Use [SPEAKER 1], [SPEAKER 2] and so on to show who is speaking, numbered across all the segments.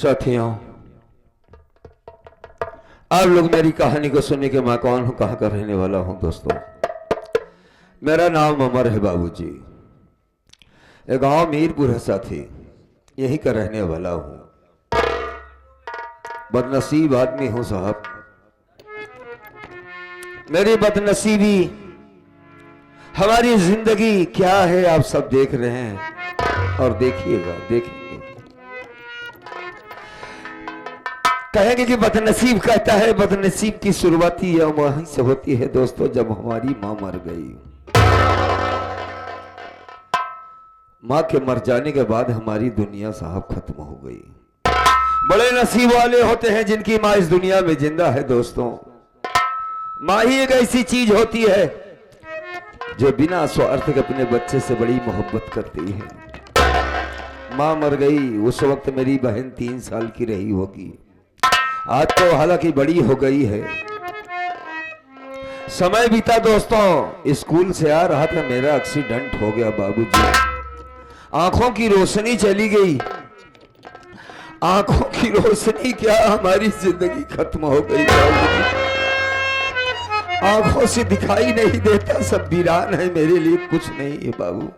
[SPEAKER 1] साथियों, आप लोग मेरी कहानी को सुनने के मैं कौन हूं, कहां का रहने वाला हूं। दोस्तों, मेरा नाम अमर है बाबूजी। एक गांव मीरपुर है साथी, यहीं का रहने वाला हूं। बदनसीब आदमी हूं साहब। मेरी बदनसीबी, हमारी जिंदगी क्या है आप सब देख रहे हैं और देखिएगा, देखेंगे। कहेंगे कि बदनसीब कहता है, बदनसीब की शुरुआत वहीं से होती है दोस्तों, जब हमारी मां मर गई। मां के मर जाने के बाद हमारी दुनिया साहब खत्म हो गई। बड़े नसीब वाले होते हैं जिनकी मां इस दुनिया में जिंदा है दोस्तों। मां ही एक ऐसी चीज होती है जो बिना स्वार्थ के अपने बच्चे से बड़ी मोहब्बत करती है। मां मर गई, उस वक्त मेरी बहन 3 साल की रही होगी। आज तो हालांकि बड़ी हो गई है। समय बीता दोस्तों, स्कूल से आ रहा था, मेरा एक्सीडेंट हो गया बाबूजी। आंखों की रोशनी चली गई। आंखों की रोशनी क्या, हमारी जिंदगी खत्म हो गई बाबूजी। आंखों से दिखाई नहीं देता, सब वीरान है, मेरे लिए कुछ नहीं है बाबू।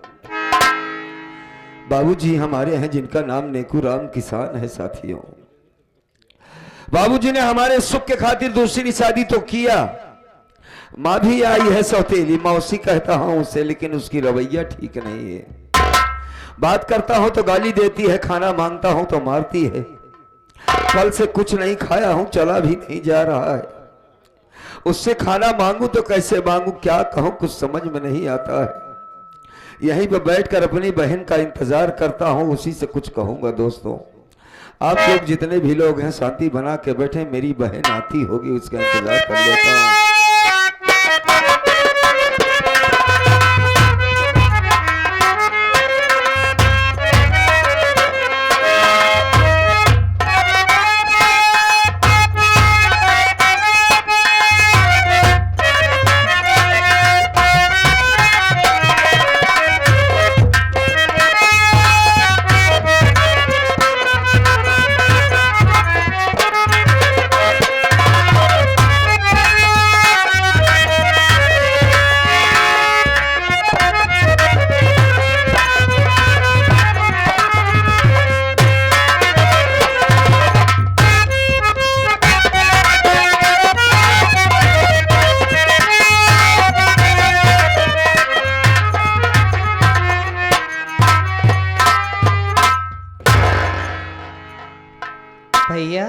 [SPEAKER 1] बाबूजी हमारे हैं जिनका नाम नेकूराम किसान है साथियों। बाबूजी ने हमारे सुख के खातिर दूसरी शादी तो किया। मां भी आई है सौतेली, मौसी कहता हूं उसे, लेकिन उसकी रवैया ठीक नहीं है। बात करता हूं तो गाली देती है, खाना मांगता हूं तो मारती है। कल से कुछ नहीं खाया हूं, चला भी नहीं जा रहा है। उससे खाना मांगू तो कैसे मांगू, क्या कहूं, कुछ समझ में नहीं आता है। यहीं पर बैठकर अपनी बहन का इंतजार करता हूं, उसी से कुछ कहूंगा दोस्तों। आप लोग जितने भी लोग हैं शांति बना के बैठे, मेरी बहन आती होगी, उसका इंतजार कर लेता हूं।
[SPEAKER 2] भैया,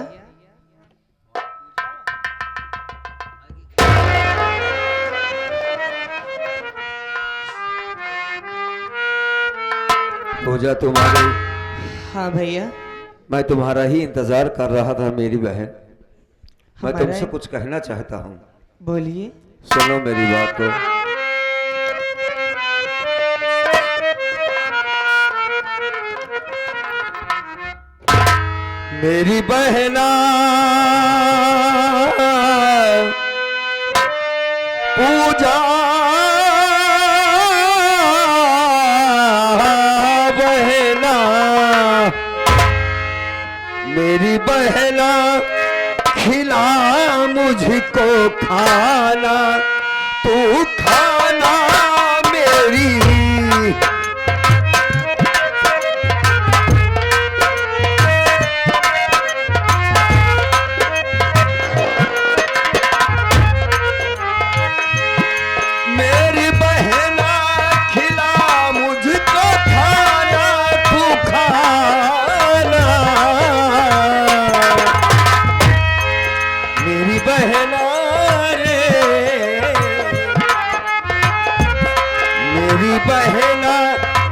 [SPEAKER 1] पूजा तुम आ गई।
[SPEAKER 2] हाँ भैया,
[SPEAKER 1] मैं तुम्हारा ही इंतजार कर रहा था मेरी बहन। मैं
[SPEAKER 2] हमारा
[SPEAKER 1] तुमसे कुछ कहना चाहता हूँ,
[SPEAKER 2] बोलिए।
[SPEAKER 1] सुनो मेरी बात को। मेरी बहना पूजा, बहना मेरी बहना, खिला मुझको खाना, तू खाना मेरी। मेरी बहना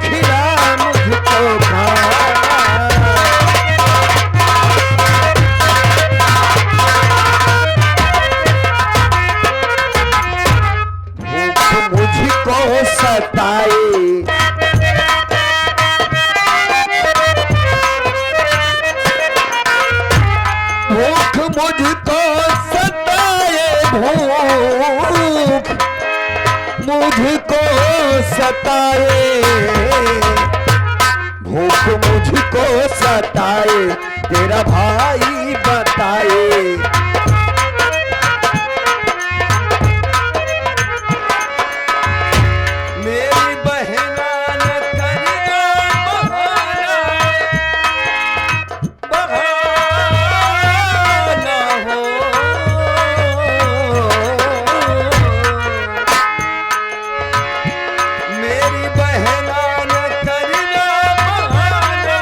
[SPEAKER 1] खिला मुझको खाना, भूख मुझको सताए, भूख मुझको सताए, भूख मुझको सताए, भूख मुझको सताए, तेरा भाई बताए। मेरी बहना न करना बहाना, बहाना हो। मेरी बहना न करना बहाना,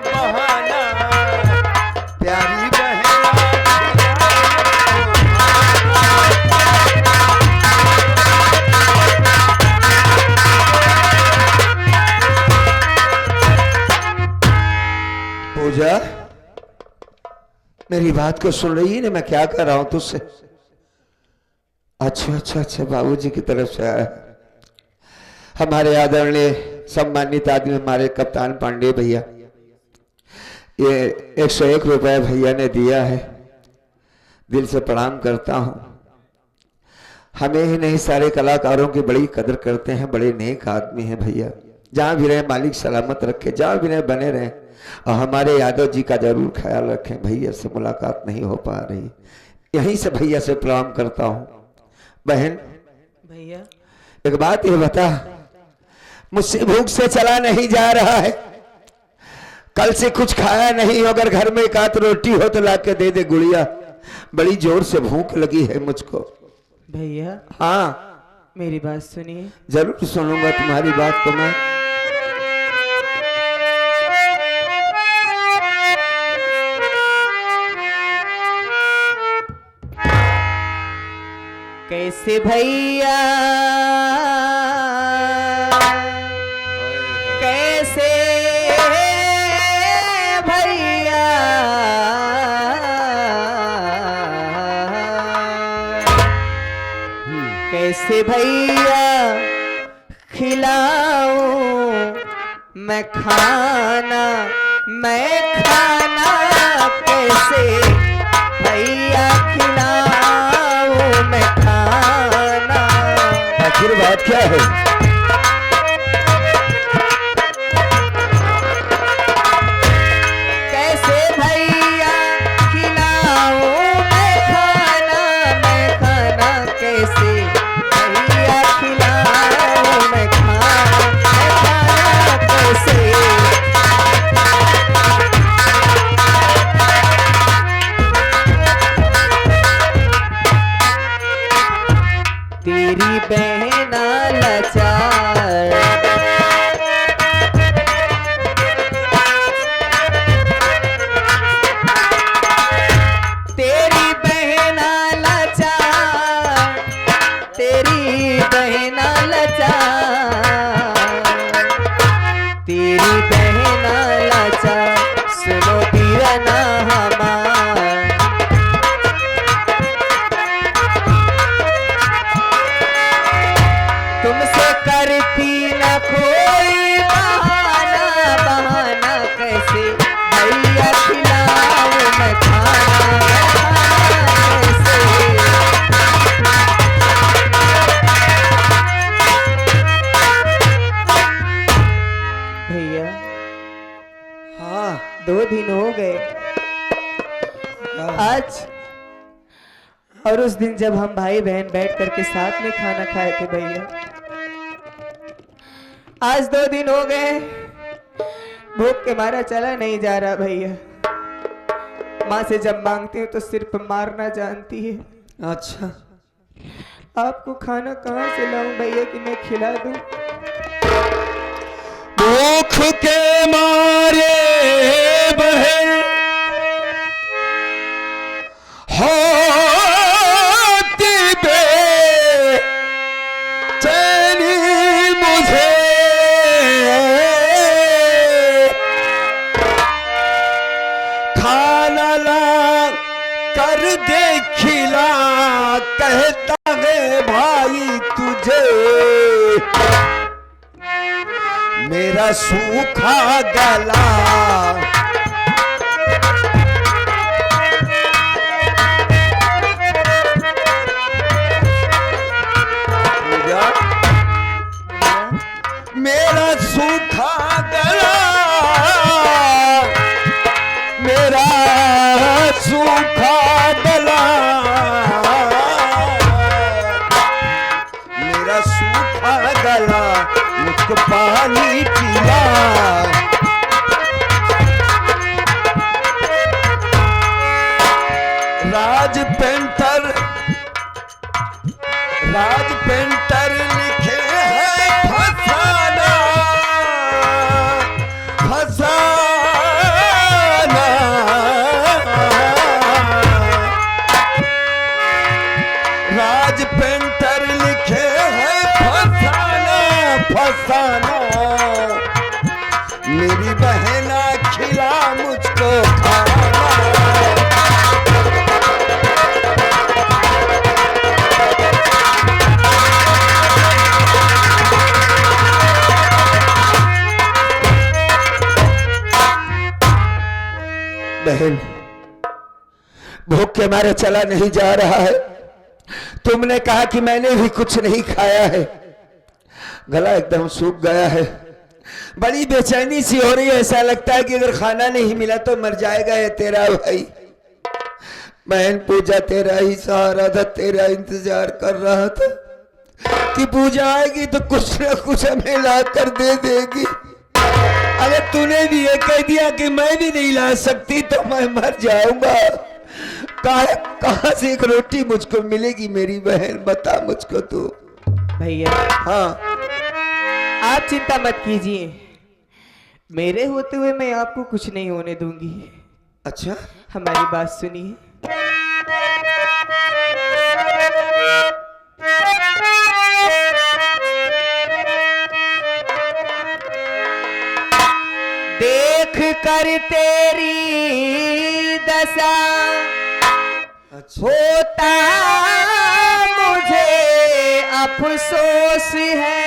[SPEAKER 1] बहाना प्यारी बहना। पूजा, मेरी बात को सुन रही है ना? मैं क्या कर रहा हूं तुझसे? अच्छा अच्छा अच्छा, बाबूजी की तरफ से आया। हमारे आदरणीय सम्मानित आदमी हमारे कप्तान पांडे भैया, ये 101 रुपए भैया ने दिया है। दिल से प्रणाम करता हूं। हमें ही नहीं, सारे कलाकारों की बड़ी कदर करते हैं, बड़े नेक आदमी हैं भैया। जहां भी रहे मालिक सलामत रखे, जहां भी रहे बने रहे। और हमारे यादव जी का जरूर ख्याल रखें। भैया से मुलाकात नहीं हो पा रही, यहीं से भैया से प्रणाम करता हूं। बहन
[SPEAKER 2] भैया,
[SPEAKER 1] एक बात ये बता, मुझसे भूख से चला नहीं जा रहा है। कल से कुछ खाया नहीं, अगर घर में एक आध रोटी हो तो ला के दे दे गुड़िया, बड़ी जोर से भूख लगी है मुझको।
[SPEAKER 2] भैया
[SPEAKER 1] हाँ
[SPEAKER 2] मेरी बात सुनिए।
[SPEAKER 1] जरूर सुनूंगा तुम्हारी बात को मैं।
[SPEAKER 2] कैसे भैया, कैसे भैया, कैसे भैया खिलाऊं मैं खाना, मैं खाना कैसे भैया खिलाऊं मैं खाना।
[SPEAKER 1] आखिर बात क्या है?
[SPEAKER 2] कैसे भैया खिलाऊं मैं खाना, मैं खाना कैसे भैया खिलाऊं मैं खाना, मैं खाना कैसे। तेरी बहना लाचार, तेरी बहना लाचार, तेरी बहना लाचार, तेरी बहना लाचार, सुनो बीरना हमार। तुमसे करती न कोई बहाना, बहाना कैसे भैया खिलाऊं मैं खाना, मैं खाना कैसे। भैया
[SPEAKER 1] हाँ
[SPEAKER 2] 2 दिन हो गए आज, और उस दिन जब हम भाई बहन बैठ करके साथ में खाना खाए थे भैया। आज 2 दिन हो गए, भूख के मारा चला नहीं जा रहा भैया। माँ से जब मांगती हूँ तो सिर्फ मारना जानती है।
[SPEAKER 1] अच्छा,
[SPEAKER 2] आपको खाना कहाँ से लाऊं भैया कि मैं खिला दूं?
[SPEAKER 1] भूख के मारे बहन होती बेचैनी मुझे, खाना ला कर दे खिला, कहता है भाई तुझे मेरा सूखा गला। मेरा सूखा गला, मेरा सूखा गला, मेरा सूखा गला मुझको पानी पिला। राज पेंटर लिखे हैं फसाना, फसाना। राज पेंटर लिखे हैं फसाना, फसाना। मेरी बहना खिला मुझको खाना। बहन, भूख के मारे चला नहीं जा रहा है। तुमने कहा कि मैंने भी कुछ नहीं खाया है, गला एकदम सूख गया है। बड़ी बेचैनी सी हो रही है, ऐसा लगता है कि अगर खाना नहीं मिला तो मर जाएगा ये तेरा भाई। बहन पूजा तेरा ही सहारा था, तेरा इंतजार कर रहा था कि पूजा आएगी तो कुछ ना कुछ हमें ला कर दे देगी। अगर तूने भी ये कह दिया कि मैं भी नहीं ला सकती तो मैं मर जाऊंगा। कहां से एक रोटी मुझको मिलेगी मेरी बहन, बता मुझको तू।
[SPEAKER 2] भैया
[SPEAKER 1] हाँ,
[SPEAKER 2] आप चिंता मत कीजिए, मेरे होते हुए मैं आपको कुछ नहीं होने दूंगी।
[SPEAKER 1] अच्छा,
[SPEAKER 2] हमारी बात सुनिए। देख कर तेरी दशा
[SPEAKER 1] अच्छा।
[SPEAKER 2] होता मुझे अफसोस है।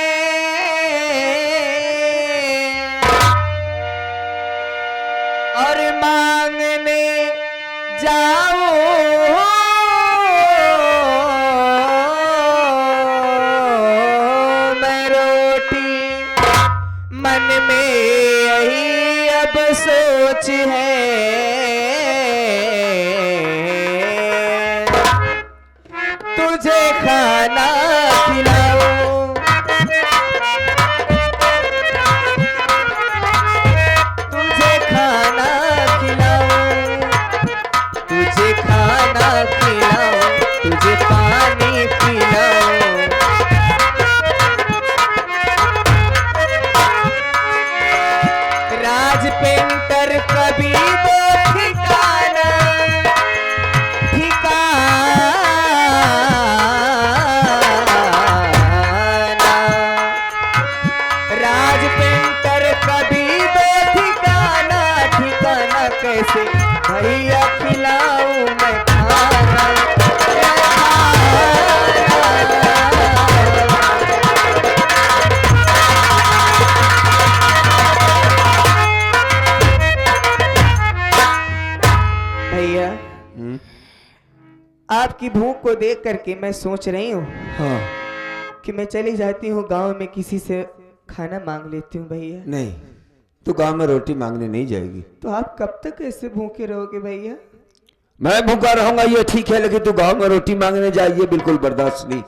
[SPEAKER 2] और मांगने जाओ मैं रोटी, मन में यही अब सोच है। तुझे खाना खिलाऊं, तुझे खाना खिलाऊं, तुझे खाना खिलाऊं, तुझे पानी पिलाऊं। राज पेंटर कभी दो ठिकाना, ठिकाना। राज पेंटर कभी दो ठिकाना, ठिकाना कैसे भैया खिलाऊं मैं खाना, मैं भैया आपकी भूख को देख करके मैं सोच रही हूँ
[SPEAKER 1] हाँ।
[SPEAKER 2] कि मैं चली जाती हूँ गांव में, किसी से खाना मांग लेती हूँ भैया।
[SPEAKER 1] नहीं, तू गांव में रोटी मांगने नहीं जाएगी।
[SPEAKER 2] तो आप कब तक ऐसे भूखे रहोगे भैया?
[SPEAKER 1] मैं भूखा रहूंगा ये ठीक है, लेकिन तू गांव में रोटी मांगने जाइए बिल्कुल बर्दाश्त नहीं।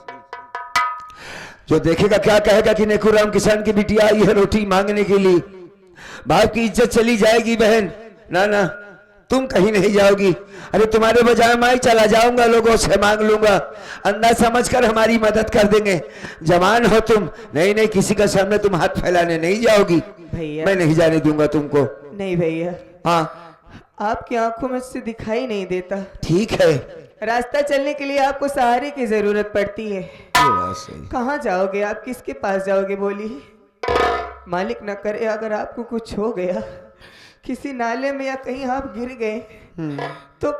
[SPEAKER 1] जो देखेगा क्या कहेगा कि नेकुराम किसान की बिटिया आई है रोटी मांगने के लिए, बाप की इज्जत चली जाएगी। बहन ना ना, तुम कहीं नहीं जाओगी। अरे तुम्हारे बजाय मैं ही चला जाऊंगा, लोगों से मांग लूंगा, अंदाज समझकर हमारी मदद कर देंगे। जवान हो तुम, नहीं नहीं किसी का सामने तुम हाथ फैलाने नहीं जाओगी
[SPEAKER 2] भैया।
[SPEAKER 1] मैं नहीं जाने दूंगा तुमको।
[SPEAKER 2] नहीं भैया,
[SPEAKER 1] हाँ
[SPEAKER 2] आपकी आंखों में से दिखाई नहीं देता।
[SPEAKER 1] ठीक है,
[SPEAKER 2] रास्ता चलने के लिए आपको सहारे की जरूरत पड़ती है।
[SPEAKER 1] ये बात सही।
[SPEAKER 2] कहाँ जाओगे आप, किसके पास जाओगे बोलिए? मालिक न करे अगर आपको कुछ हो गया, किसी नाले में या कहीं आप गिर गए तो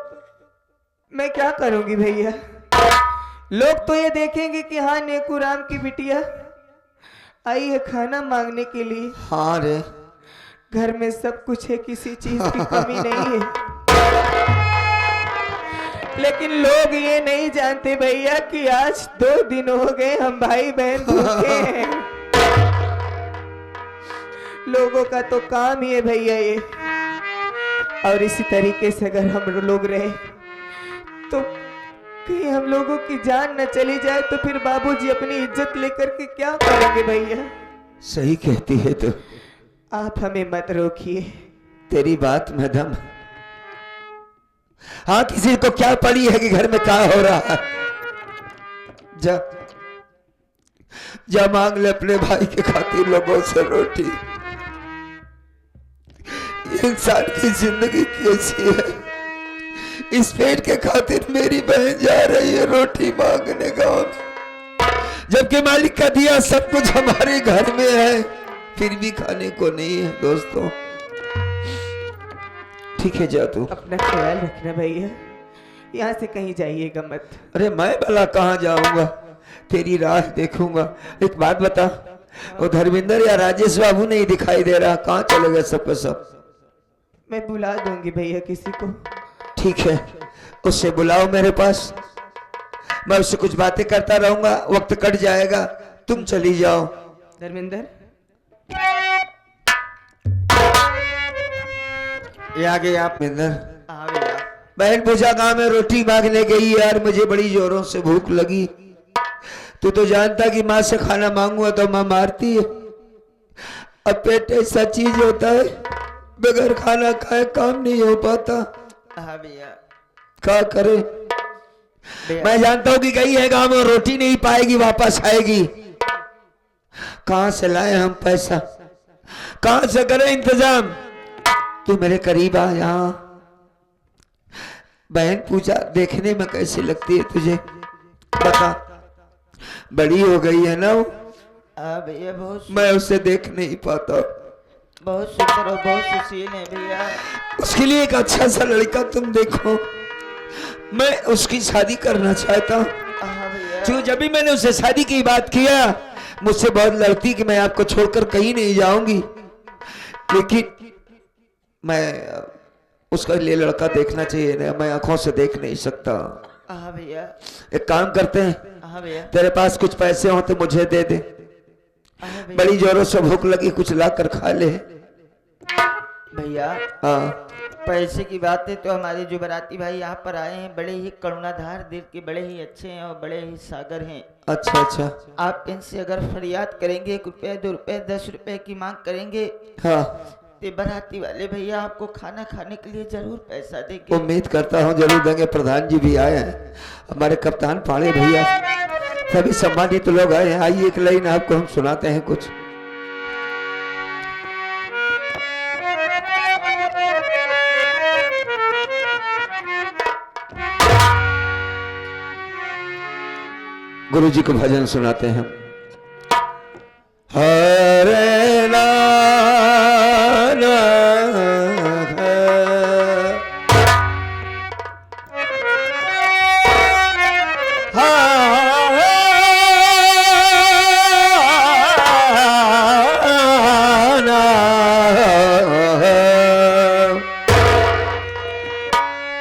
[SPEAKER 2] मैं क्या करूंगी भैया? लोग तो ये देखेंगे कि हाँ नेकुराम की बिटिया आई है खाना मांगने के लिए।
[SPEAKER 1] हाँ रे,
[SPEAKER 2] घर में सब कुछ है, किसी चीज की कमी नहीं है। लेकिन लोग ये नहीं जानते भैया कि आज 2 दिन हो गए हम भाई बहन भूखे हैं। लोगों का तो काम ही है भैया ये, और इसी तरीके से अगर हम लोग रहे तो कहीं हम लोगों की जान न चली जाए तो फिर बाबूजी अपनी इज्जत लेकर के क्या करेंगे भैया।
[SPEAKER 1] सही कहती है तो।
[SPEAKER 2] आप हमें मत रोकिए।
[SPEAKER 1] तेरी बात में दम। हाँ, किसी को क्या पड़ी है कि घर में क्या हो रहा है। जा जा मांग ले अपने भाई के खातिर लोगों से रोटी। इंसान की जिंदगी कैसी है, इस पेट के खातिर मेरी बहन जा रही है रोटी मांगने गांव में, जबकि मालिक का दिया सब कुछ हमारे घर में है, फिर भी खाने को नहीं है। दोस्तों ठीक है, जा तू
[SPEAKER 2] अपना ख्याल रखना भैया, यहाँ से कहीं जाइएगा मत।
[SPEAKER 1] अरे मैं भला कहाँ जाऊंगा, तेरी राह देखूंगा। एक बात बता, वो धर्मेंद्र या राजेश बाबू नहीं दिखाई दे रहा, कहाँ चले गए सब के सब?
[SPEAKER 2] मैं बुला दूंगी भैया किसी को।
[SPEAKER 1] ठीक है, उससे बुलाओ मेरे पास, मैं उससे कुछ बातें करता रहूंगा, वक्त कट जाएगा, तुम चली जाओ।
[SPEAKER 2] धर्मेंद्र,
[SPEAKER 1] ये आ गए आप? मिंदर,
[SPEAKER 2] हाँ भैया।
[SPEAKER 1] बहन पूजा गांव में रोटी मांगने गई यार, मुझे बड़ी जोरों से भूख लगी। तू तो जानता कि माँ से खाना मांगूंगा तो माँ मारती है। अब पेट ऐसा चीज होता है, बगैर खाना खाए काम नहीं हो पाता।
[SPEAKER 2] हाँ भैया।
[SPEAKER 1] क्या करे, मैं जानता हूँ कि गई है गांव में, रोटी नहीं पाएगी, वापस आएगी। कहां से लाए हम पैसा, कहां से करें इंतजाम? तू मेरे करीब आ यहाँ। बहन पूजा देखने में कैसी लगती है तुझे, बता? बड़ी हो गई है ना वो?
[SPEAKER 2] भैया बहुत,
[SPEAKER 1] मैं उसे देख नहीं पाता।
[SPEAKER 2] बहुत सुंदर और बहुत सुशील है भैया।
[SPEAKER 1] उसके लिए एक अच्छा सा लड़का तुम देखो, मैं उसकी शादी करना चाहता हूँ। क्यों, जब भी मैंने उससे शादी की बात किया, मुझसे बहुत लड़ती कि मैं आपको छोड़कर कहीं नहीं जाऊंगी, लेकिन मैं उसका लिए लड़का देखना चाहिए ना, मैं आंखों से देख नहीं सकता।
[SPEAKER 2] हाँ भैया।
[SPEAKER 1] एक काम करते हैं,
[SPEAKER 2] हाँ भैया।
[SPEAKER 1] तेरे पास कुछ पैसे हो तो मुझे दे दे, बड़ी जोरों से भूख लगी, कुछ ला कर खा ले।
[SPEAKER 2] भैया
[SPEAKER 1] हाँ,
[SPEAKER 2] पैसे की बात है तो हमारे जो बाराती भाई यहाँ पर आए हैं बड़े ही करुणाधार दिल के, बड़े ही अच्छे हैं और बड़े ही सागर हैं।
[SPEAKER 1] अच्छा अच्छा।
[SPEAKER 2] आप इनसे अगर फरियाद करेंगे, 1 रुपये 2 रुपये 10 रुपये की मांग करेंगे,
[SPEAKER 1] हाँ,
[SPEAKER 2] तो बाराती वाले भैया आपको खाना खाने के लिए जरूर पैसा देंगे।
[SPEAKER 1] उम्मीद करता हूँ जरूर देंगे। प्रधान जी भी आए हैं, हमारे कप्तान पाड़े भैया, सभी सम्मानित लोग आए हैं। आइए एक लाइन आपको हम सुनाते हैं कुछ। गुरु जी को भजन सुनाते हैं हम। हरे नाना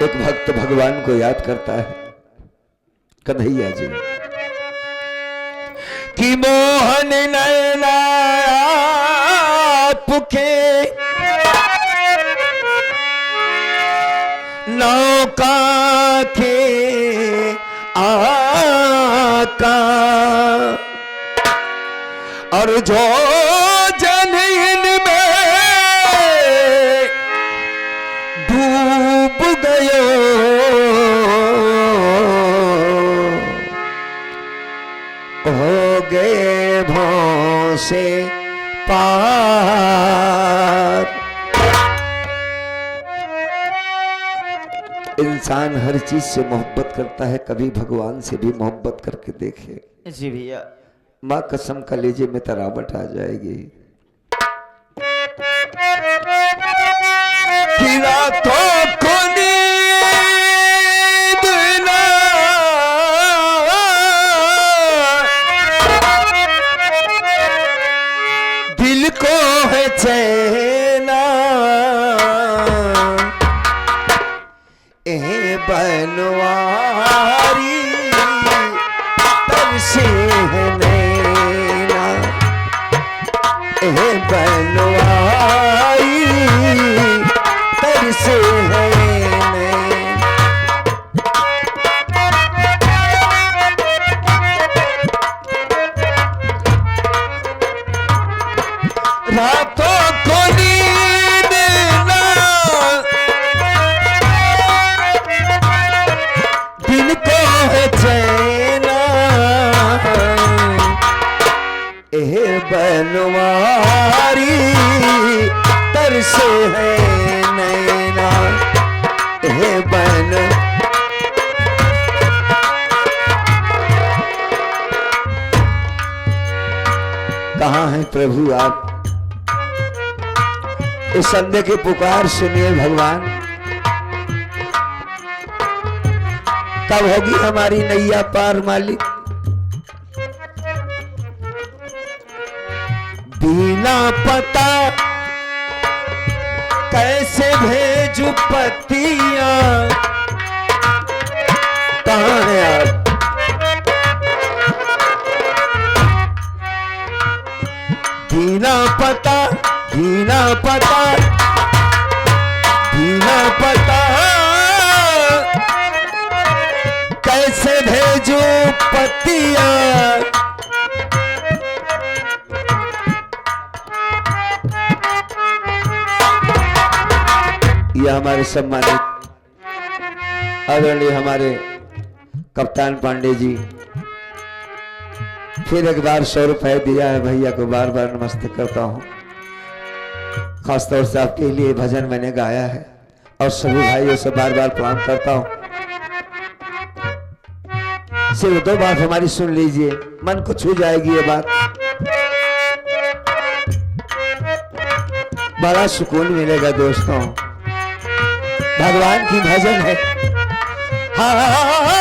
[SPEAKER 1] एक भक्त भगवान को याद करता है, कन्हैया जी, कि मोहन नैना आपके नौका के आका, और जो जन इनमें डूब गयो, हो गए भों से पार। इंसान हर चीज से मोहब्बत करता है, कभी भगवान से भी मोहब्बत करके देखे।
[SPEAKER 2] जी भैया।
[SPEAKER 1] माँ कसम, कलेजे में तरावट आ जाएगी कि रातों को नींद ना, दिल को है चैना, ए बनवारी तरसे है नैना, ए बनवारी तरसे बनवारी तरसे है नैना, हे बन कहाँ हैं प्रभु आप? इस संध्या की पुकार सुनिए भगवान। कब होगी हमारी नैया पार मालिक? बिना पता कैसे भेजू पतिया, कहाँ है आप? बिना पता, बिना पता, बिना पता कैसे भेजू पतिया, यह हमारे सम्मानित आदरणीय हमारे कप्तान पांडे जी फिर एक बार 100 रुपए दिया है। भैया को बार बार नमस्ते करता हूँ। खासतौर से आपके लिए भजन मैंने गाया है और सभी भाइयों से बार बार प्रणाम करता हूँ। सिर्फ 2 बात हमारी सुन लीजिए, मन को छू जाएगी ये बात, बड़ा सुकून मिलेगा दोस्तों। भगवान की भजन है। हाँ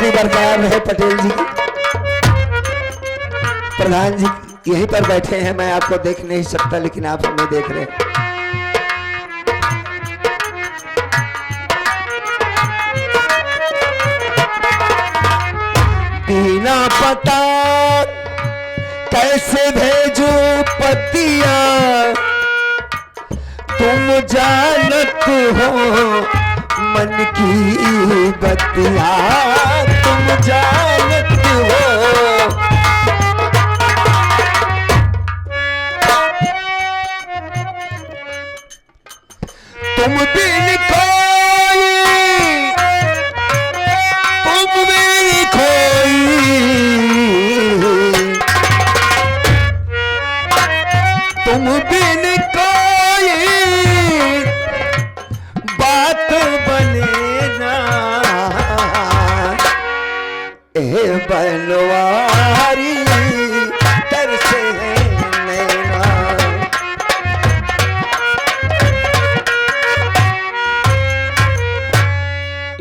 [SPEAKER 1] बरकरार रहे। पटेल जी, प्रधान जी यहीं पर बैठे हैं, मैं आपको देख नहीं सकता लेकिन आप हमें देख रहे हैं। बिना पता कैसे भेजू पतिया, तुम जानत हो मन की बतिया, तुम जानत हो। तुम बिन कोई, तुम बिन कोई, तुम बिन कोई बात बने ना, हे बनवारी तरसे है नैना।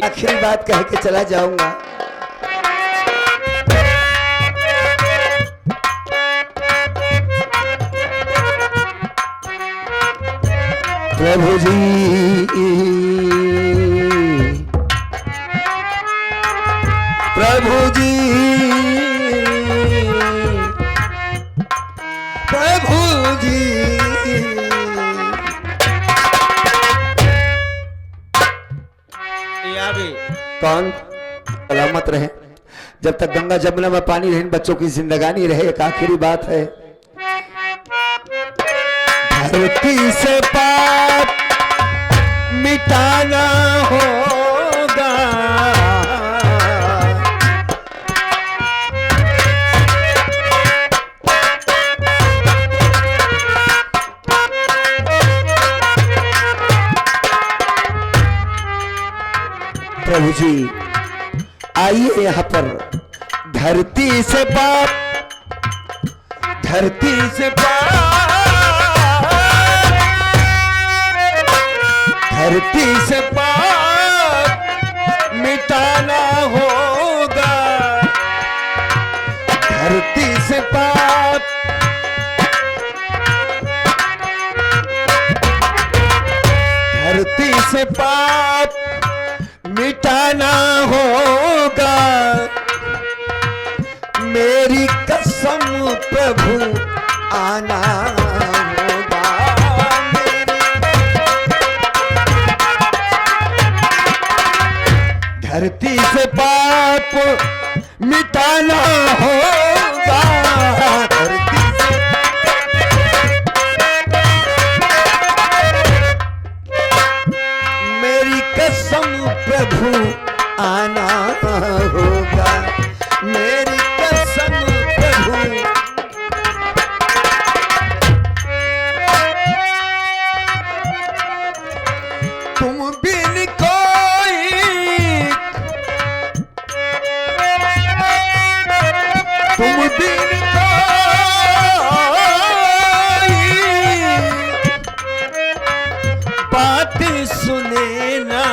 [SPEAKER 1] आखिरी बात कह के चला जाऊंगा। प्रभु जी, प्रभु जी, प्रभु जी, कौन सलामत रहे जब तक गंगा जमुना में पानी रहे, बच्चों की जिंदगानी रहे। एक आखिरी बात है, धरती से पाप मिटाना होगा, प्रभु जी आइए यहाँ पर। धरती से पाप, धरती से पाप, धरती से पाप मिटाना होगा, धरती से पाप, धरती से पाप मिटाना होगा। मेरी कसम प्रभु आना होगा, से पाप मिटाना होगा, धरती से मेरी कसम प्रभु आना होगा, मेरी कसम प्रभु। तुम बिन कोई तुम बिन कोई बात सुने ना,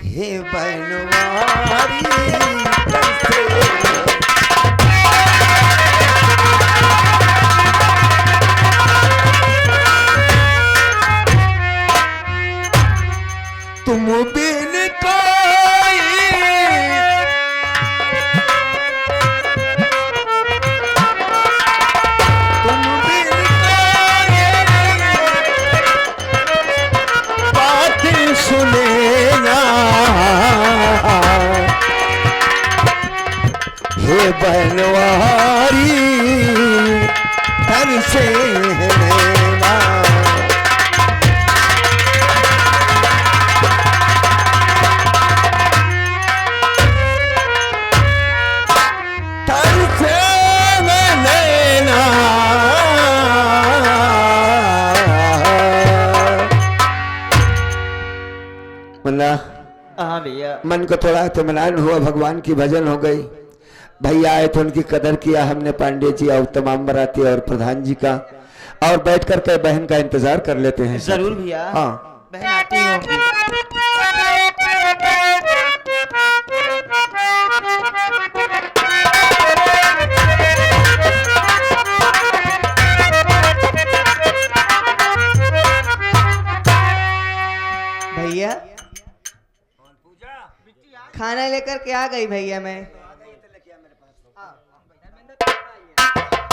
[SPEAKER 1] हे बनवारी कैसे तुम बिन कोई तुम बिन कोई बात सुने ना, हे बनवारी घर से ना।
[SPEAKER 2] हाँ भैया,
[SPEAKER 1] मन को थोड़ा इत्मीनान हुआ, भगवान की भजन हो गई। भैया आए तो उनकी कदर किया हमने, पांडे जी और तमाम बराती और प्रधान जी का, और बैठ कर के बहन का इंतजार कर लेते हैं।
[SPEAKER 2] जरूर भैया।
[SPEAKER 1] हाँ
[SPEAKER 2] बहन आती होंगी। भैया खाना लेकर के आ गई भैया मैं।